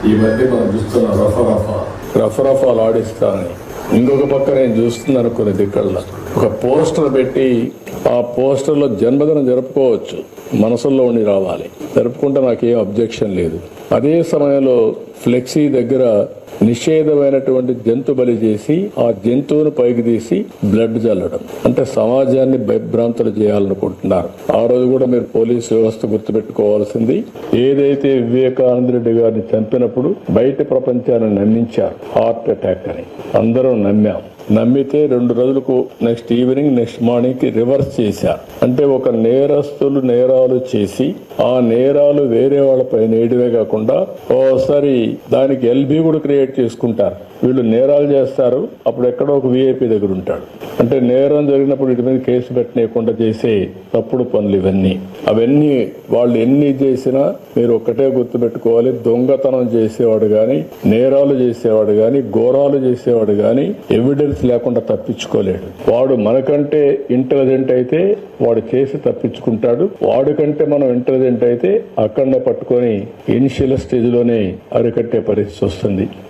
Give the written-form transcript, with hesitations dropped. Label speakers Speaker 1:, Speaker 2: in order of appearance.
Speaker 1: ఈ మధ్య మనం చూస్తున్న రఫరాలు ఆడిస్తానని ఇంకొక పక్క నేను చూస్తున్నాను కొన్ని దిక్కల్లో ఒక పోస్టర్ పెట్టి ఆ పోస్టర్లో జన్మదినం జరుపుకోవచ్చు, మనసుల్లో ఉండి రావాలి, జరుపుకుంటే నాకేం అబ్జెక్షన్ లేదు. అదే సమయంలో ఫ్లెక్సీ దగ్గర నిషేధమైనటువంటి జంతు బలి చేసి ఆ జంతువును పైకి తీసి బ్లడ్ చల్లడం అంటే సమాజాన్ని భయభ్రాంతులు చేయాలనుకుంటున్నారు. ఆ రోజు కూడా మీరు పోలీసు వ్యవస్థ గుర్తుపెట్టుకోవాల్సింది, ఏదైతే వివేకానంద రెడ్డి గారిని చంపినప్పుడు బయట ప్రపంచాన్ని నమ్మించారు హార్ట్ అటాక్ అని, అందరం నమ్మాం. నమ్మితే 2 రోజులకు నెక్స్ట్ ఈవినింగ్ నెక్స్ట్ మార్నింగ్ కి రివర్స్ చేశారు. అంటే ఒక నేరస్తులు నేరాలు చేసి ఆ నేరాలు వేరే వాళ్ళపై నేయడమే కాకుండా ఓసారి దానికి ఎల్బీ కూడా క్రియేట్ చేసుకుంటారు. వీళ్ళు నేరాలు చేస్తారు, అప్పుడు ఎక్కడో ఒక విఐపి దగ్గర ఉంటాడు. అంటే నేరం జరిగినప్పుడు వీటి మీద కేసు పెట్టనీయకుండా చేసే తప్పుడు పనులు ఇవన్నీ. అవన్నీ వాళ్ళు ఎన్ని చేసినా మీరు ఒక్కటే గుర్తుపెట్టుకోవాలి, దొంగతనం చేసేవాడు గాని, నేరాలు చేసేవాడు గాని, ఘోరాలు చేసేవాడు గాని ఎవిడెన్స్ లేకుండా తప్పించుకోలేడు. వాడు మనకంటే ఇంటెలిజెంట్ అయితే వాడు చేసి తప్పించుకుంటాడు. వాడికంటే మనం ఇంటెలిజెంట్ అయితే అక్కడనే పట్టుకొని ఇనిషియల్ స్టేజ్ లోనే అరికట్టే పరిస్థితి వస్తుంది.